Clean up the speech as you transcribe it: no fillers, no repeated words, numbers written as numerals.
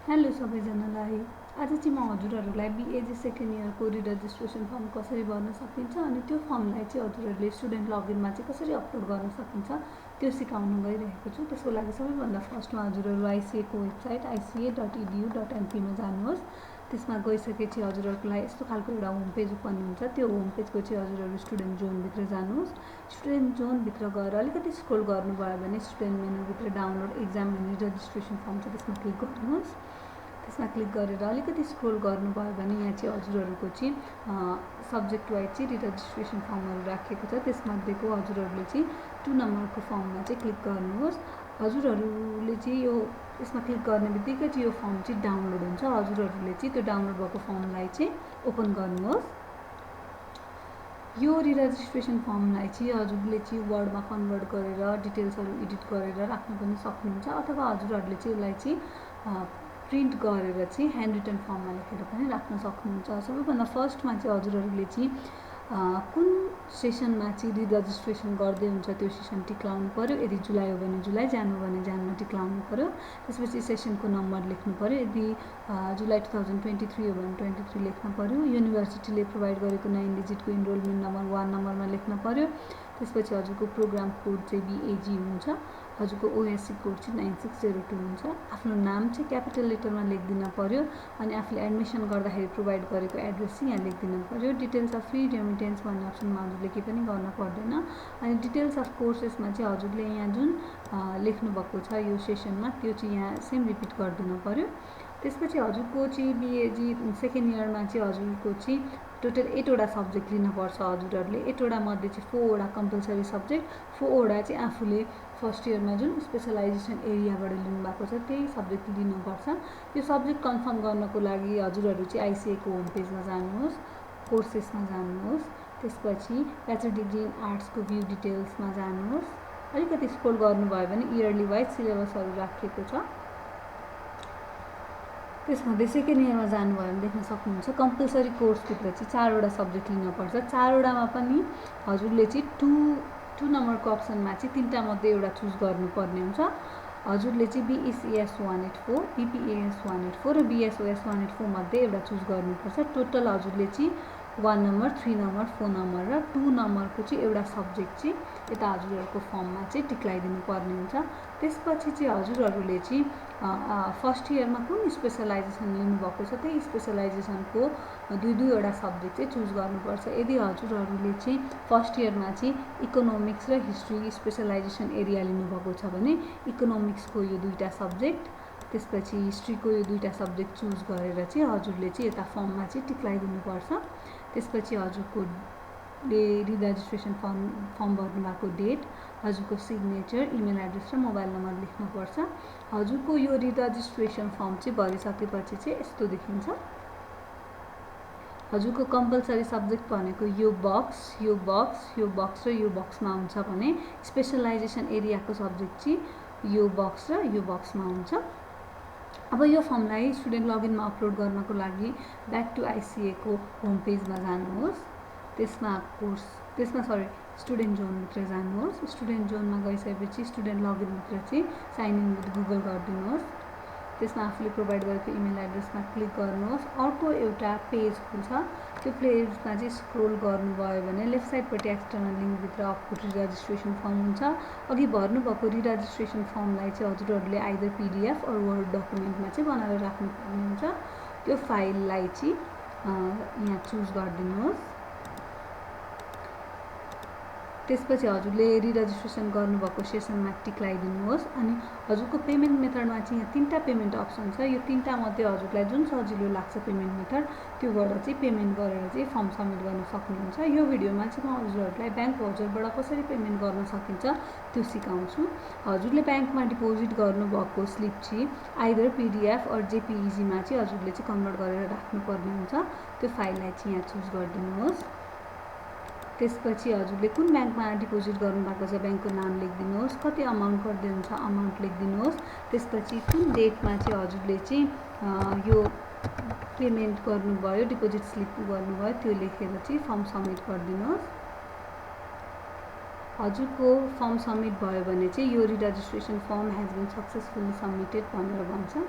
Hello सबैजनालाई। आज चाहिँ म हजुरहरूलाई बिएजी सेकेन्ड इयरको रिरजिस्ट्रेसन फर्म कसरी भर्न सकिन्छ अनि त्यो फर्मलाई चाहिँ हजुरहरूले स्टुडेन्ट लगइनमा चाहिँ कसरी अपलोड गर्न सकिन्छ त्यो सिकाउन गइरहेको छु। त्यसको लागि सबैभन्दा फर्स्टमा हजुरहरू आइसिएको वेबसाइट ica.edu.mp मा जानुहोस्। त्यसमा गइसकेपछि हजुरहरूको लागि यस्तो खालको एउटा होम पेज ओपन हुन्छ। त्यो होम पेजको चाहिँ हजुरहरू स्टुडेन्ट जोनभित्र जानुहोस्। स्टुडेन्ट जोनभित्र गएर अलिकति स्क्रोल गर्नुभयो भने स्टुडेन्ट मेनुभित्र download exam and reregistration form छ, त्यसमा क्लिक गर्नुहोस्। त्यसमा क्लिक गरेर अलिकति स्क्रोल गर्नुभयो भने यहाँ चाहिँ हजुरहरूको चाहिँ सब्जेक्ट वाइज चाहिँ रिरजिस्ट्रेसन फर्महरू राखिएको छ। त्यसमध्येको हजुरहरूले चाहिँ 2 नम्बरको फर्ममा चाहिँ क्लिक गर्नुहोस्। हजुरहरूले चाहिँ यसमा क्लिक गर्ने बित्तिकै चाहिँ यो फर्म चाहिँ डाउनलोड हुन्छ। हजुरहरूले चाहिँ त्यो डाउनलोड भएको फर्मलाई चाहिँ ओपन गर्नुहोस्। यो रिरजिस्ट्रेसन फर्मलाई चाहिँ हजुरले चाहिँ वर्डमा कन्भर्ट गरेर डिटेल्सहरू एडिट गरेर राख्न पनि सक्नुहुन्छ, अथवा हजुरहरूले चाहिँ यसलाई चाहिँ प्रिन्ट गरेर चाहिँ ह्यान्ड रिटन फर्ममा लेखेर पनि राख्न सक्नुहुन्छ। सबैभन्दा फर्स्टमा चाहिँ हजुरहरूले चाहिँ कुन सेसनमा चाहिँ रिरजिस्ट्रेसन गर्दै हुन्छ त्यो सेसन टिक्लाउनु पर्यो। यदि जुलाई हो भने जुलाई, जानु भने जानमा टिक्लाउनु पर्यो। त्यसपछि सेसनको नम्बर लेख्नु पर्यो। यदि जुलाई 2023 हो भने 23 लेख्नु पर्यो। युनिभर्सिटीले प्रोभाइड गरेको 9 डिजिटको इनरोलमेन्ट नम्बर 1 नम्बरमा लेख्नु पर्यो। त्यसपछि हजुरको प्रोग्राम कोड चाहिँ बिएजी हुन्छ। हजुरको ओएससी कोड चाहिँ 9602 हुन्छ। आफ्नो नाम चाहिँ क्यापिटल लेटरमा लेखिदिन पर्यो अनि आफूले एडमिसन गर्दाखेरि प्रोभाइड गरेको एड्रेस चाहिँ यहाँ लेखिदिन पर्यो। डिटेल्स अफ फ्री रेमिटेन्स भन्ने अप्सनमा हजुरले केही पनि गर्न पर्दैन। अनि डिटेल्स अफ कोर्सेसमा चाहिँ हजुरले यहाँ जुन लेख्नुभएको छ यो सेसनमा त्यो चाहिँ यहाँ सेम रिपिट गरिदिनु पर्यो। त्यसपछि हजुरको चाहिँ बिएजी सेकेन्ड इयरमा चाहिँ हजुरको चाहिँ टोटल 8 वटा सब्जेक्ट लिनुपर्छ। हजुरहरूले 8 वटा मध्ये चाहिँ 4 वटा कम्पलसरी सब्जेक्ट, 4 वटा चाहिँ आफूले फर्स्ट इयरमा जुन स्पेसलाइजेसन एरियाबाट लिनुभएको छ त्यही सब्जेक्ट लिनुपर्छ। यो सब्जेक्ट कन्फर्म गर्नको लागि हजुरहरू चाहिँ आइसिएको होम पेजमा जानुहोस्, कोर्सेसमा जानुहोस्। त्यसपछि ब्याचलर डिग्री इन आर्ट्सको भ्यू डिटेल्समा जानुहोस्। अलिकति स्क्रोल गर्नुभयो भने इयरली वाइज सिलेबसहरू राखिएको छ। त्यसमध्ये सेकेन्ड इयरमा जानुभयो भने देख्न सक्नुहुन्छ कम्पलसरी कोर्सभित्र चाहिँ 4 वटा सब्जेक्ट लिनुपर्छ। 4 वटामा पनि हजुरले चाहिँ 2 नम्बरको अप्सनमा चाहिँ 3टा मध्ये एउटा चुज गर्नुपर्ने हुन्छ। हजुरले चाहिँ बिइसिएस 184, बिपिएस 184 र बिएसओएस 184 मध्ये एउटा चुज गर्नुपर्छ। टोटल हजुरले चाहिँ 1 नम्बर, 3 नम्बर, 4 नम्बर र 2 नम्बरको चाहिँ एउटा सब्जेक्ट चाहिँ यता हजुरहरूको फर्ममा चाहिँ टिक्लाइदिनु पर्ने हुन्छ। त्यसपछि चाहिँ हजुरहरूले चाहिँ फर्स्ट इयरमा कुन स्पेसलाइजेसन लिनुभएको छ त्यही स्पेसलाइजेसनको 2 वटा सब्जेक्ट चाहिँ चुज गर्नुपर्छ। यदि हजुरहरूले चाहिँ फर्स्ट इयरमा चाहिँ इकोनोमिक्स र हिस्ट्री स्पेसलाइजेसन एरिया लिनुभएको छ भने इकोनोमिक्सको यो 2टा सब्जेक्ट, त्यसपछि हिस्ट्रीको यो 2टा सब्जेक्ट चुज गरेर चाहिँ हजुरले चाहिँ यता फर्ममा चाहिँ टिक्लाइदिनुपर्छ। त्यसपछि हजुरको रिरजिस्ट्रेसन फर्म भर्नुभएको डेट, हजुरको सिग्नेचर, इमेल एड्रेस र मोबाइल नम्बर लेख्नुपर्छ। हजुरको यो रिरजिस्ट्रेसन फर्म चाहिँ भरिसकेपछि चाहिँ यस्तो देखिन्छ। हजुरको कम्पलसरी सब्जेक्ट भनेको यो बक्स, यो बक्स, यो बक्स र यो बक्समा हुन्छ भने स्पेसलाइजेसन एरियाको सब्जेक्ट चाहिँ यो बक्स र यो बक्समा हुन्छ। अब यो फर्मलाई स्टुडेन्ट लगइनमा अपलोड गर्नको लागि ब्याक टु आइसिएको होम पेजमा जानुहोस्। त्यसमा स्टुडेन्ट जोनभित्र जानुहोस्। स्टुडेन्ट जोनमा गइसकेपछि स्टुडेन्ट लगइनभित्र चाहिँ साइन इन विथ गुगल गरिदिनुहोस्। त्यसमा आफूले प्रोभाइड गरेको इमेल एड्रेसमा क्लिक गर्नुहोस्। अर्को एउटा पेज खुल्छ। त्यो पेजमा चाहिँ स्क्रोल गर्नुभयो भने लेफ्ट साइडपट्टि एक्सटर्नल लिङ्कभित्र अपलोड रिरजिस्ट्रेसन फर्म हुन्छ। अघि भर्नुभएको रिरजिस्ट्रेसन फर्मलाई चाहिँ हजुरहरूले आइदर पिडिएफ अर वर्ड डकुमेन्टमा चाहिँ बनाएर राख्नुपर्ने हुन्छ। त्यो फाइललाई चाहिँ यहाँ चुज गरिदिनुहोस्। त्यसपछि हजुरले रिरजिस्ट्रेसन गर्नुभएको सेसनमा टिक्लाइदिनुहोस्। अनि हजुरको पेमेन्ट मेथडमा चाहिँ यहाँ 3टा पेमेन्ट अप्सन छ। यो 3टा मध्ये हजुरलाई जुन सजिलो लाग्छ पेमेन्ट मेथड त्योबाट चाहिँ पेमेन्ट गरेर चाहिँ फर्म सबमिट गर्न सक्नुहुन्छ। यो भिडियोमा चाहिँ म हजुरहरूलाई ब्याङ्क भाउचरबाट कसरी पेमेन्ट गर्न सकिन्छ त्यो सिकाउँछु। हजुरले ब्याङ्कमा डिपोजिट गर्नुभएको स्लिप चाहिँ आइदर पिडिएफ अर जेपिइजीमा चाहिँ हजुरले चाहिँ कन्भर्ट गरेर राख्नुपर्ने हुन्छ। त्यो फाइललाई चाहिँ यहाँ चुज गरिदिनुहोस्। त्यसपछि हजुरले कुन ब्याङ्कमा डिपोजिट गर्नुभएको छ ब्याङ्कको नाम लेखिदिनुहोस्। कति अमाउन्ट गर्दै हुन्छ अमाउन्ट लेखिदिनुहोस्। त्यसपछि कुन डेटमा चाहिँ हजुरले चाहिँ यो पेमेन्ट गर्नुभयो, डिपोजिट स्लिप गर्नुभयो त्यो लेखेर चाहिँ फर्म सबमिट गरिदिनुहोस्। हजुरको फर्म सबमिट भयो भने चाहिँ यो reregistration form has been successfully submitted भनेर भन्छ।